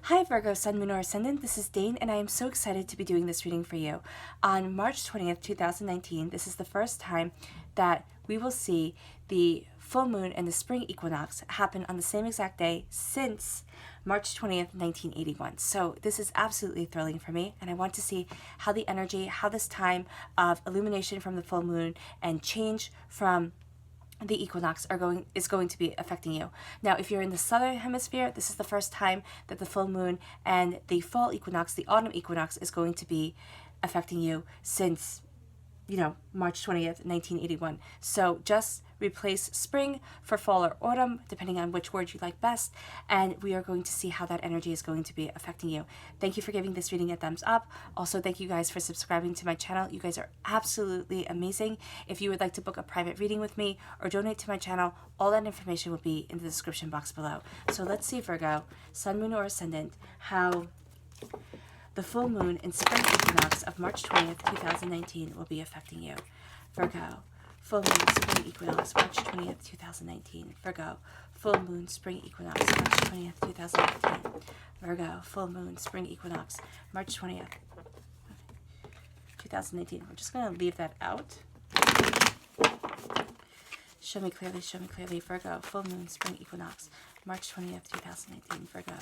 Hi Virgo, Sun, Moon, or Ascendant. This is Dane, and I am so excited to be doing this reading for you. On March 20th, 2019, this is the first time that we will see the full moon and the spring equinox happen on the same exact day since March 20th, 1981. So this is absolutely thrilling for me, and I want to see how the energy, how this time of illumination from the full moon and change from the equinox is going to be affecting you. Now, if you're in the southern hemisphere, this is the first time that the full moon and the fall equinox, the autumn equinox, is going to be affecting you since March 20th, 1981. So just replace spring for fall or autumn, depending on which word you like best, and we are going to see how that energy is going to be affecting you. Thank you for giving this reading a thumbs up. Also, thank you guys for subscribing to my channel. You guys are absolutely amazing. If you would like to book a private reading with me or donate to my channel, all that information will be in the description box below. So let's see, Virgo, Sun, Moon, or Ascendant, how the full moon and spring equinox of March 20th, 2019 will be affecting you. Virgo, full moon, spring equinox, March 20th, 2019. Virgo, full moon, spring equinox, March 20th, 2019. Virgo, full moon, spring equinox, March 20th, 2019. We're just going to leave that out. Show me clearly. Virgo, full moon, spring equinox, March 20th, 2019. Virgo,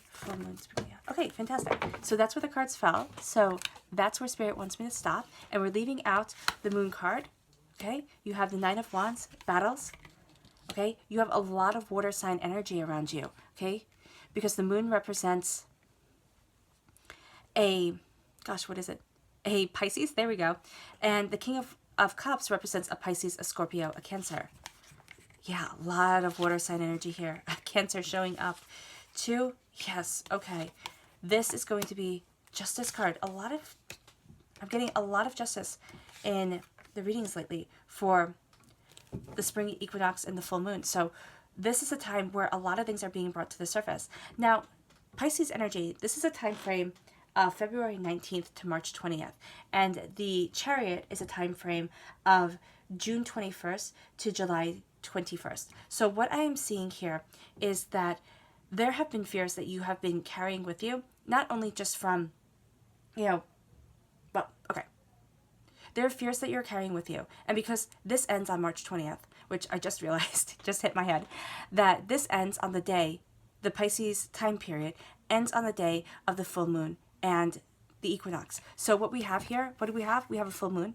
full moon, spring. Okay, fantastic. So that's where the cards fell. So that's where Spirit wants me to stop. And we're leaving out the moon card. Okay, you have the Nine of Wands, battles. Okay, you have a lot of water sign energy around you. Okay, because the moon represents a Pisces. There we go. And the King of Cups represents a Pisces, a Scorpio, a Cancer. Yeah, a lot of water sign energy here. Cancer showing up. Two, yes, okay. This is going to be Justice card. I'm getting a lot of justice in the readings lately for the spring equinox and the full moon. So this is a time where a lot of things are being brought to the surface. Now, Pisces energy, this is a time frame of February 19th to March 20th. And the Chariot is a time frame of June 21st to July 21st. So what I am seeing here is that there have been fears that you have been carrying with you, not only just from, there are fears that you're carrying with you. And because this ends on March 20th, which I just realized, just hit my head, that this ends on the day, the Pisces time period ends on the day of the full moon and the equinox. So what we have here, what do we have? We have a full moon.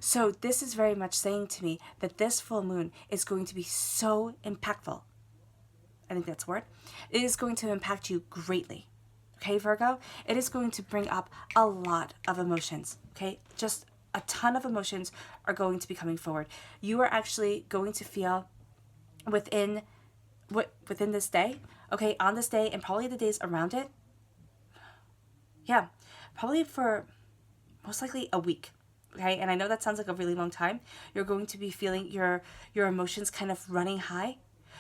So this is very much saying to me that this full moon is going to be so impactful. I think that's a word. It is going to impact you greatly. Okay, Virgo? It is going to bring up a lot of emotions. Okay? Just a ton of emotions are going to be coming forward. You are actually going to feel within this day, okay, on this day and probably the days around it. Yeah, probably for most likely a week. Okay, and I know that sounds like a really long time. You're going to be feeling your emotions kind of running high.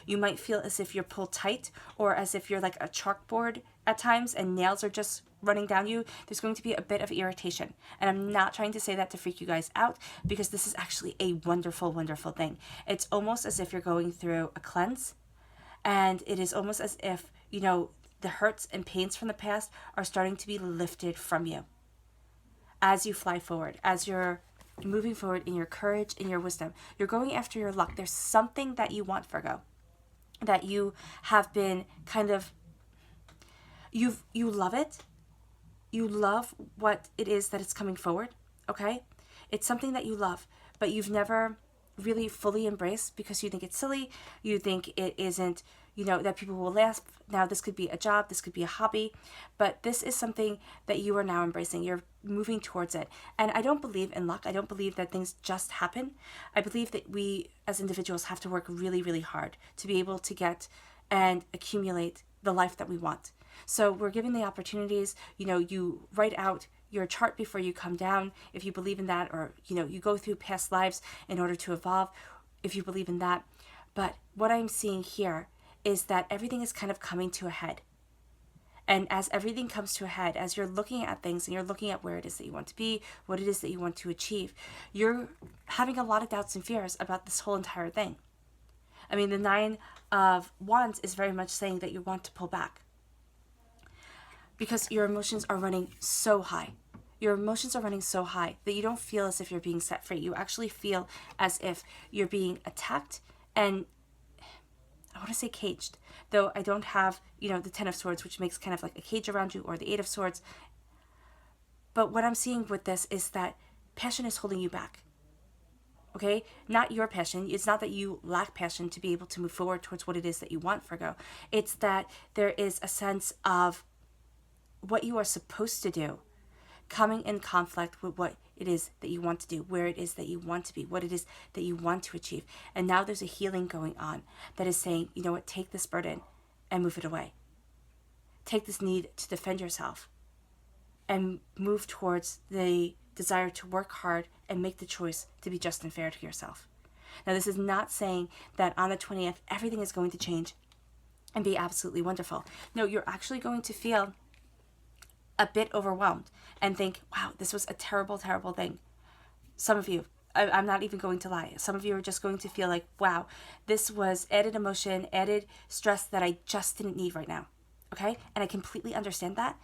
You might feel as if you're pulled tight or as if you're like a chalkboard at times and nails are just running down you. There's going to be a bit of irritation. And I'm not trying to say that to freak you guys out because this is actually a wonderful, wonderful thing. It's almost as if you're going through a cleanse, and it is almost as if, the hurts and pains from the past are starting to be lifted from you as you fly forward, as you're moving forward in your courage, in your wisdom. You're going after your luck. There's something that you want, Virgo, that you have been kind of, you love it. You love what it is that it's coming forward, okay? It's something that you love, but you've never really fully embraced because you think it's silly. You think it isn't, that people will laugh. Now, this could be a job, this could be a hobby, but this is something that you are now embracing. You're moving towards it. And I don't believe in luck. I don't believe that things just happen. I believe that we as individuals have to work really, really hard to be able to get and accumulate the life that we want. So we're given the opportunities. You write out your chart before you come down, if you believe in that, or, you go through past lives in order to evolve, if you believe in that. But what I'm seeing here is that everything is kind of coming to a head. And as everything comes to a head, as you're looking at things and you're looking at where it is that you want to be, what it is that you want to achieve, you're having a lot of doubts and fears about this whole entire thing. I mean, the Nine of Wands is very much saying that you want to pull back. because your emotions are running so high. Your emotions are running so high that you don't feel as if you're being set free. You actually feel as if you're being attacked and, I want to say caged, though I don't have, the Ten of Swords, which makes kind of like a cage around you, or the Eight of Swords. But what I'm seeing with this is that passion is holding you back. Okay? Not your passion. It's not that you lack passion to be able to move forward towards what it is that you want, Virgo. It's that there is a sense of what you are supposed to do coming in conflict with what it is that you want to do, where it is that you want to be, what it is that you want to achieve. And now there's a healing going on that is saying, you know what, take this burden and move it away. Take this need to defend yourself and move towards the desire to work hard and make the choice to be just and fair to yourself. Now, this is not saying that on the 20th, everything is going to change and be absolutely wonderful. No, you're actually going to feel a bit overwhelmed and think, wow, this was a terrible, terrible thing. Some of you, I'm not even going to lie. Some of you are just going to feel like, wow, this was added emotion, added stress that I just didn't need right now. Okay? And I completely understand that.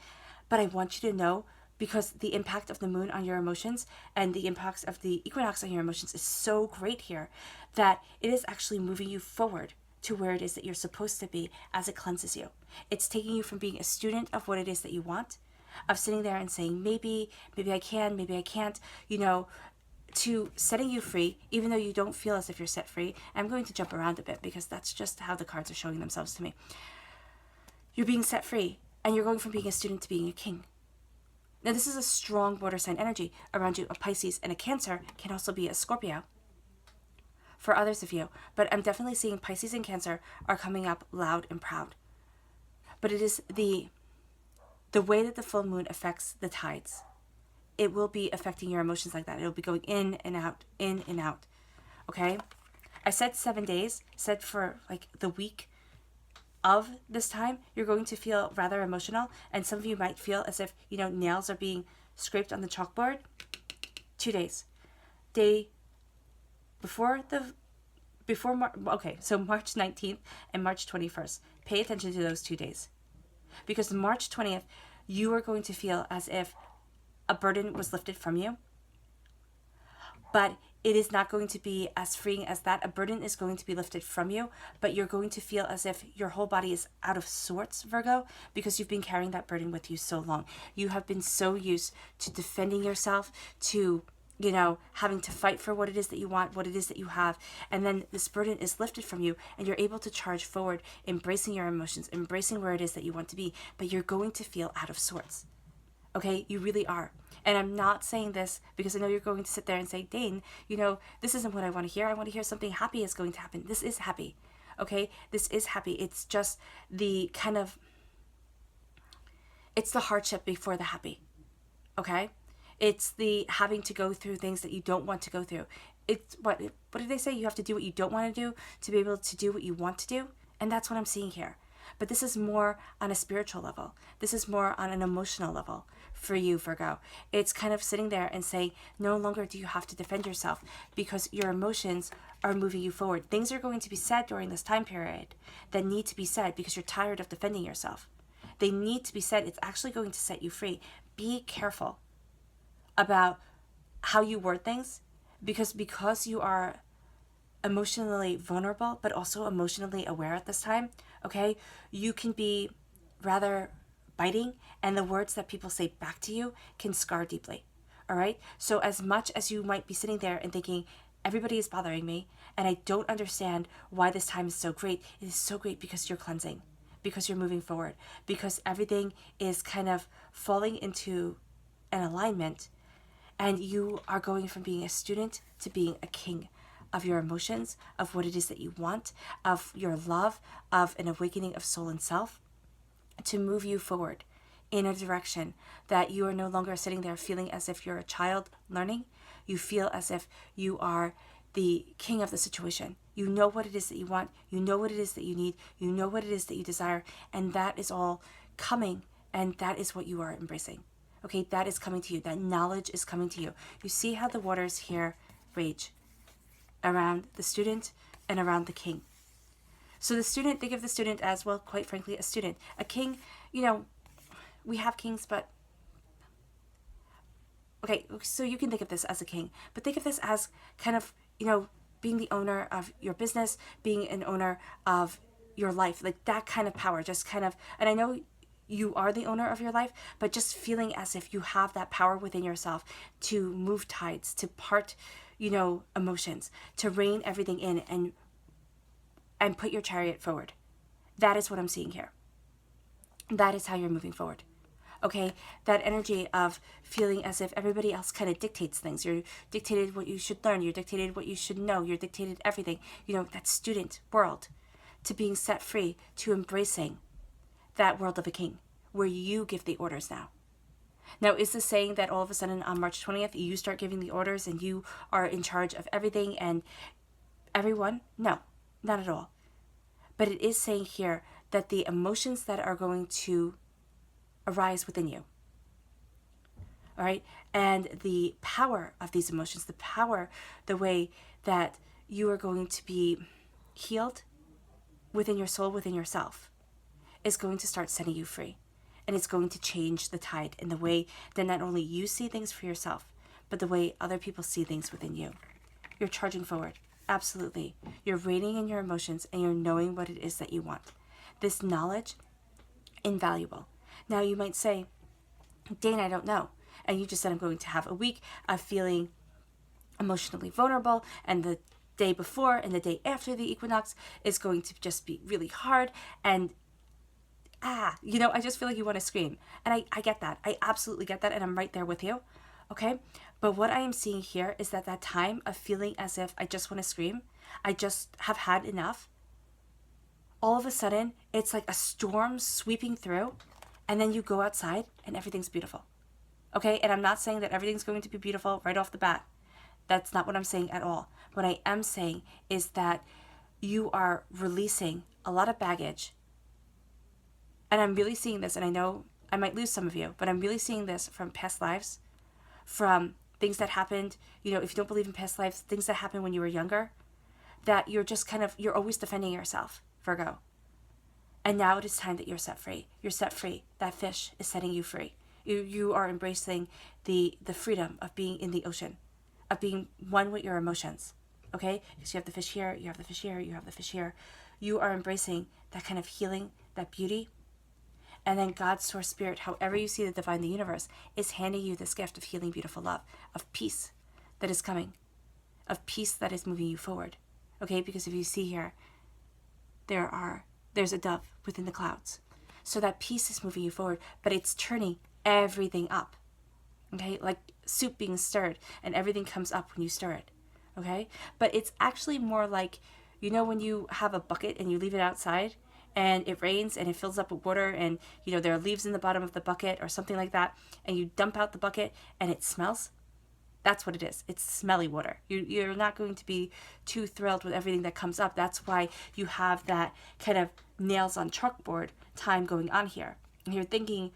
But I want you to know, because the impact of the moon on your emotions and the impacts of the equinox on your emotions is so great here, that it is actually moving you forward to where it is that you're supposed to be as it cleanses you. It's taking you from being a student of what it is that you want, of sitting there and saying, maybe I can, maybe I can't, to setting you free, even though you don't feel as if you're set free. I'm going to jump around a bit because that's just how the cards are showing themselves to me. You're being set free, and you're going from being a student to being a king. Now, this is a strong water sign energy around you. A Pisces and a Cancer can also be a Scorpio for others of you. But I'm definitely seeing Pisces and Cancer are coming up loud and proud. But it is the way that the full moon affects the tides. It will be affecting your emotions like that. It'll be going in and out, in and out. Okay? I said 7 days, said for like the week of this time, you're going to feel rather emotional. And some of you might feel as if, nails are being scraped on the chalkboard. 2 days. So March 19th and March 21st. Pay attention to those 2 days. Because March 20th, you are going to feel as if a burden was lifted from you. But it is not going to be as freeing as that. A burden is going to be lifted from you, but you're going to feel as if your whole body is out of sorts, Virgo, because you've been carrying that burden with you so long. You have been so used to defending yourself, to, having to fight for what it is that you want, what it is that you have. And then this burden is lifted from you and you're able to charge forward, embracing your emotions, embracing where it is that you want to be, but you're going to feel out of sorts. Okay? You really are. And I'm not saying this because I know you're going to sit there and say, Dane, this isn't what I want to hear. I want to hear something happy is going to happen. This is happy. Okay? This is happy. It's just the it's the hardship before the happy. Okay? It's the having to go through things that you don't want to go through. It's what did they say? You have to do what you don't want to do to be able to do what you want to do. And that's what I'm seeing here. But this is more on a spiritual level. This is more on an emotional level for you, Virgo. It's kind of sitting there and saying, no longer do you have to defend yourself because your emotions are moving you forward. Things are going to be said during this time period that need to be said because you're tired of defending yourself. They need to be said. It's actually going to set you free. Be careful about how you word things because you are emotionally vulnerable, but also emotionally aware at this time, okay? You can be rather biting, and the words that people say back to you can scar deeply, all right? So as much as you might be sitting there and thinking, everybody is bothering me, and I don't understand why this time is so great, it is so great because you're cleansing, because you're moving forward, because everything is kind of falling into an alignment, and you are going from being a student to being a king of your emotions, of what it is that you want, of your love, of an awakening of soul and self, to move you forward in a direction that you are no longer sitting there feeling as if you're a child learning. You feel as if you are the king of the situation. You know what it is that you want. You know what it is that you need. You know what it is that you desire. And that is all coming, and that is what you are embracing. Okay, that is coming to you. That knowledge is coming to you. You see how the waters here rage around the student and around the king. So the student, think of the student as, well, quite frankly, a student. A king, we have kings, but okay, so you can think of this as a king, but think of this as kind of, being the owner of your business, being an owner of your life, like that kind of power, just kind of, and I know you are the owner of your life, but just feeling as if you have that power within yourself to move tides, to part, emotions, to rein everything in and put your chariot forward. That is what I'm seeing here. That is how you're moving forward. Okay, that energy of feeling as if everybody else kind of dictates things. You're dictated what you should learn. You're dictated what you should know. You're dictated everything. That student world, to being set free, to embracing that world of a king, where you give the orders now. Now, is this saying that all of a sudden on March 20th, you start giving the orders and you are in charge of everything and everyone? No, not at all. But it is saying here that the emotions that are going to arise within you, all right, and the power of these emotions, the way that you are going to be healed within your soul, within yourself, is going to start setting you free. And it's going to change the tide in the way that not only you see things for yourself, but the way other people see things within you. You're charging forward. Absolutely. You're reining in your emotions and you're knowing what it is that you want. This knowledge, invaluable. Now you might say, Dane, I don't know. And you just said I'm going to have a week of feeling emotionally vulnerable, and the day before and the day after the equinox is going to just be really hard, and I just feel like you want to scream. And I get that. I absolutely get that, and I'm right there with you. Okay? But what I am seeing here is that time of feeling as if I just want to scream, I just have had enough, all of a sudden, it's like a storm sweeping through, and then you go outside and everything's beautiful. Okay? And I'm not saying that everything's going to be beautiful right off the bat. That's not what I'm saying at all. What I am saying is that you are releasing a lot of baggage. And I'm really seeing this, and I know I might lose some of you, but I'm really seeing this from past lives, from things that happened, if you don't believe in past lives, things that happened when you were younger, that you're just you're always defending yourself, Virgo. And now it is time that you're set free. You're set free. That fish is setting you free. You are embracing the freedom of being in the ocean, of being one with your emotions, okay? Because you have the fish here, you have the fish here, you have the fish here. You are embracing that kind of healing, that beauty. And then God's source spirit, however you see the divine, the universe, is handing you this gift of healing, beautiful love, of peace that is coming, of peace that is moving you forward, okay? Because if you see here, there's a dove within the clouds. So that peace is moving you forward, but it's turning everything up, okay? Like soup being stirred, and everything comes up when you stir it, okay? But it's actually more like, when you have a bucket and you leave it outside, and it rains and it fills up with water, and there are leaves in the bottom of the bucket or something like that, and you dump out the bucket and it smells. That's what it is. It's smelly water. You're not going to be too thrilled with everything that comes up. That's why you have that kind of nails on chalkboard time going on here. And you're thinking,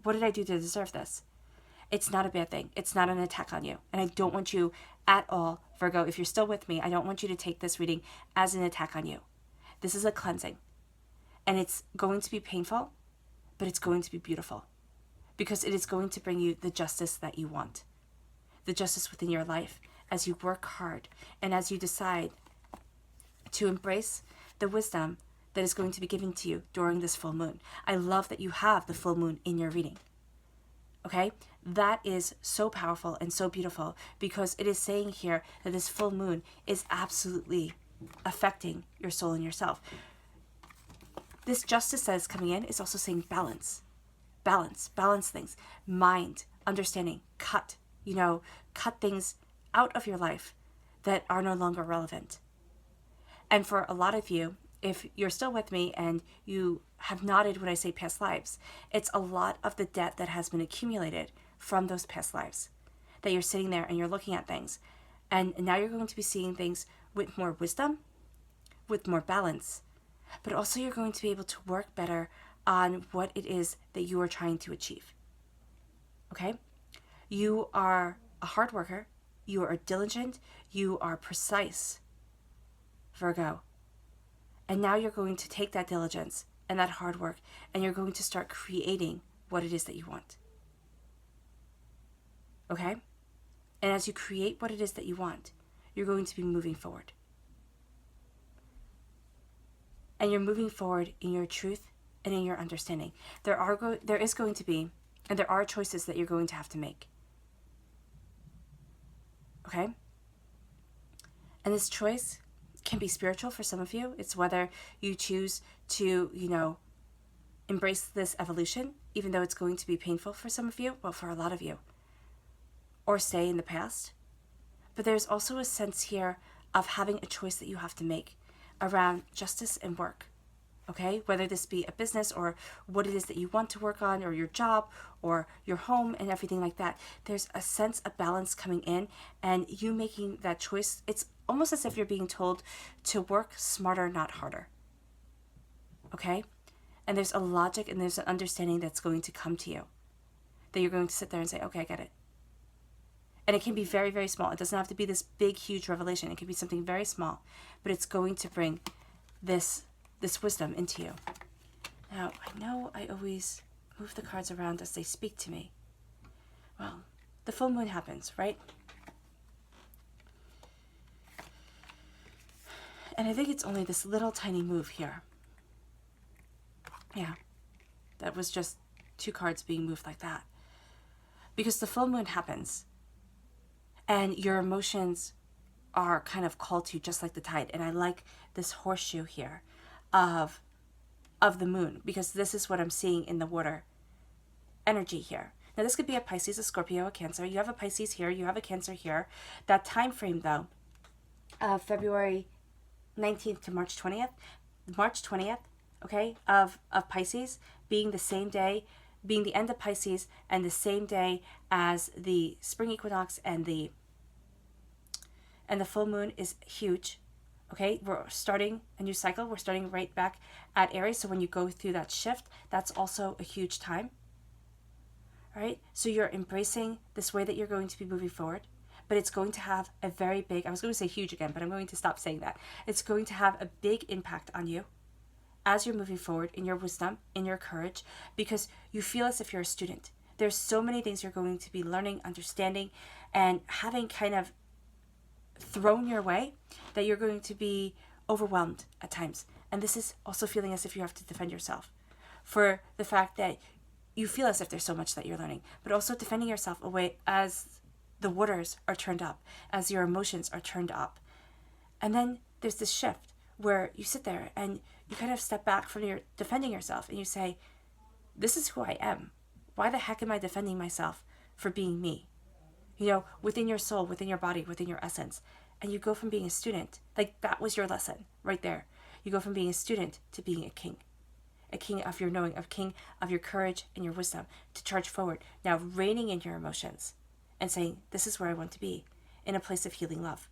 what did I do to deserve this? It's not a bad thing. It's not an attack on you. And I don't want you at all, Virgo, if you're still with me, I don't want you to take this reading as an attack on you. This is a cleansing. And it's going to be painful, but it's going to be beautiful. Because it is going to bring you the justice that you want. The justice within your life as you work hard and as you decide to embrace the wisdom that is going to be given to you during this full moon. I love that you have the full moon in your reading. Okay? That is so powerful and so beautiful, because it is saying here that this full moon is absolutely affecting your soul and yourself. This justice that is coming in is also saying balance. Balance things, mind, understanding, cut things out of your life that are no longer relevant. And for a lot of you, if you're still with me and you have nodded when I say past lives, it's a lot of the debt that has been accumulated from those past lives, that you're sitting there and you're looking at things. And now you're going to be seeing things with more wisdom, with more balance, but also you're going to be able to work better on what it is that you are trying to achieve. Okay? You are a hard worker. You are diligent. You are precise, Virgo. And now you're going to take that diligence and that hard work, and you're going to start creating what it is that you want. Okay? And as you create what it is that you want, you're going to be moving forward. And you're moving forward in your truth and in your understanding. There is going to be, and there are choices that you're going to have to make. Okay? And this choice can be spiritual for some of you. It's whether you choose to, embrace this evolution, even though it's going to be painful for some of you, well, for a lot of you, or stay in the past. But there's also a sense here of having a choice that you have to make around justice and work. Okay, whether this be a business or what it is that you want to work on, or your job or your home and everything like that. There's a sense of balance coming in, and you making that choice. It's almost as if you're being told to work smarter, not harder. Okay, and there's a logic and there's an understanding that's going to come to you, that you're going to sit there and say, okay, I get it. And it can be very, very small. It doesn't have to be this big, huge revelation. It can be something very small, but it's going to bring this wisdom into you. Now, I know I always move the cards around as they speak to me. Well, the full moon happens, right? And I think it's only this little tiny move here. Yeah, that was just 2 cards being moved like that. Because the full moon happens, and your emotions are kind of called to, just like the tide. And I like this horseshoe here of the moon, because this is what I'm seeing in the water energy here. Now this could be a Pisces, a Scorpio, a Cancer. You have a Pisces here, you have a Cancer here. That time frame though, February 19th to March 20th, okay, of Pisces being the same day, being the end of Pisces and the same day as the spring equinox and the full moon is huge. Okay, we're starting a new cycle. We're starting right back at Aries. So when you go through that shift, that's also a huge time. All right, so you're embracing this way that you're going to be moving forward, but it's going to have a very big, I was going to say huge again, but I'm going to stop saying that. It's going to have a big impact on you as you're moving forward in your wisdom, in your courage, because you feel as if you're a student. There's so many things you're going to be learning, understanding, and having kind of thrown your way that you're going to be overwhelmed at times. And this is also feeling as if you have to defend yourself for the fact that you feel as if there's so much that you're learning, but also defending yourself away as the waters are turned up, as your emotions are turned up. And then there's this shift where you sit there and you kind of step back from your defending yourself and you say, this is who I am. Why the heck am I defending myself for being me? Within your soul, within your body, within your essence. And you go from being a student, like that was your lesson right there. You go from being a student to being a king of your knowing, a king of your courage and your wisdom to charge forward. Now reining in your emotions and saying, this is where I want to be, in a place of healing love.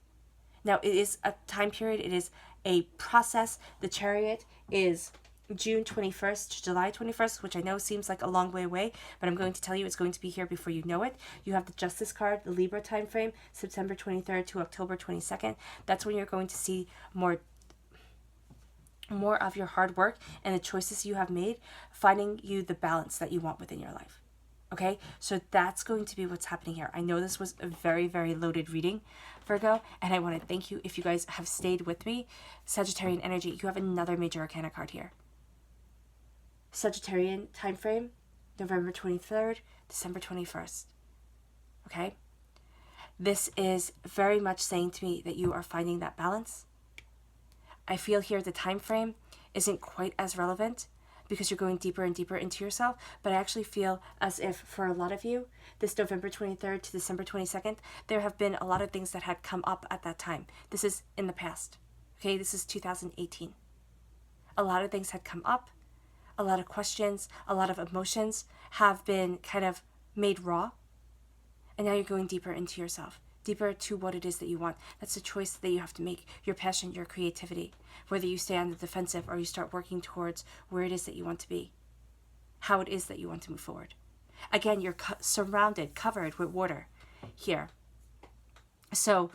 Now it is a time period. It is a process. The Chariot is June 21st to July 21st, which I know seems like a long way away, but I'm going to tell you it's going to be here before you know it. You have the Justice card, the Libra time frame, September 23rd to October 22nd. That's when you're going to see more of your hard work and the choices you have made, finding you the balance that you want within your life. Okay, so that's going to be what's happening here. I know this was a very, very loaded reading, Virgo, and I want to thank you if you guys have stayed with me. Sagittarian energy, you have another major arcana card here. Sagittarian time frame, November 23rd, December 21st. Okay? This is very much saying to me that you are finding that balance. I feel here the time frame isn't quite as relevant because you're going deeper and deeper into yourself, but I actually feel as if for a lot of you, this November 23rd to December 22nd, there have been a lot of things that had come up at that time. This is in the past. Okay? This is 2018. A lot of things had come up. A lot of questions, a lot of emotions have been kind of made raw. And now you're going deeper into yourself, deeper to what it is that you want. That's a choice that you have to make, your passion, your creativity, whether you stay on the defensive or you start working towards where it is that you want to be, how it is that you want to move forward. Again, you're surrounded, covered with water here. So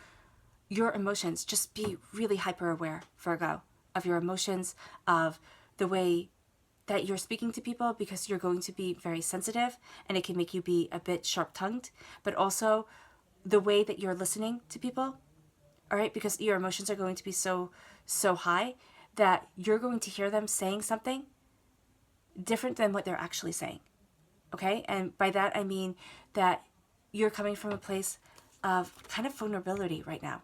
your emotions, just be really hyper aware, Virgo, of your emotions, of the way that you're speaking to people because you're going to be very sensitive and it can make you be a bit sharp-tongued, but also the way that you're listening to people, all right, because your emotions are going to be so high that you're going to hear them saying something different than what they're actually saying, okay? And by that, I mean that you're coming from a place of kind of vulnerability right now.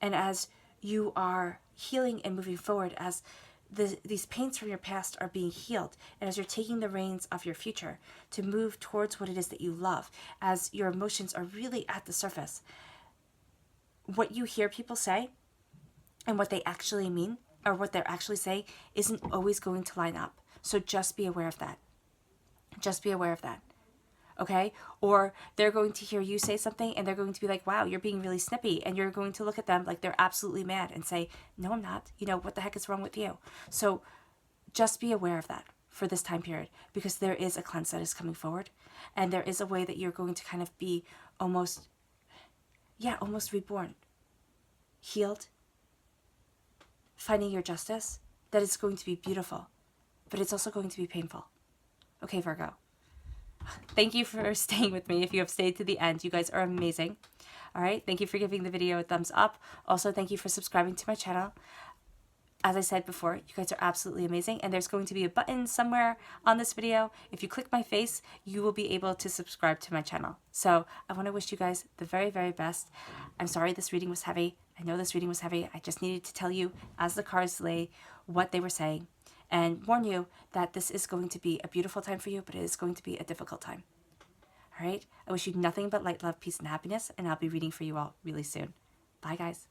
And as you are healing and moving forward, as these pains from your past are being healed, and as you're taking the reins of your future to move towards what it is that you love, as your emotions are really at the surface, what you hear people say and what they actually mean, or what they're actually saying, isn't always going to line up. So just be aware of that. Just be aware of that. Okay? Or they're going to hear you say something and they're going to be like, wow, you're being really snippy. And you're going to look at them like they're absolutely mad and say, no, I'm not. You know, what the heck is wrong with you? So just be aware of that for this time period, because there is a cleanse that is coming forward. And there is a way that you're going to kind of be almost reborn, healed, finding your justice. That is going to be beautiful, but it's also going to be painful. Okay, Virgo. Thank you for staying with me. If you have stayed to the end, you guys are amazing. All right. Thank you for giving the video a thumbs up. Also, thank you for subscribing to my channel. As I said before, you guys are absolutely amazing. And there's going to be a button somewhere on this video. If you click my face, you will be able to subscribe to my channel. So I want to wish you guys the very, very best. I'm sorry this reading was heavy. I know this reading was heavy. I just needed to tell you, as the cards lay, what they were saying, and warn you that this is going to be a beautiful time for you, but it is going to be a difficult time. All right? I wish you nothing but light, love, peace, and happiness, and I'll be reading for you all really soon. Bye, guys.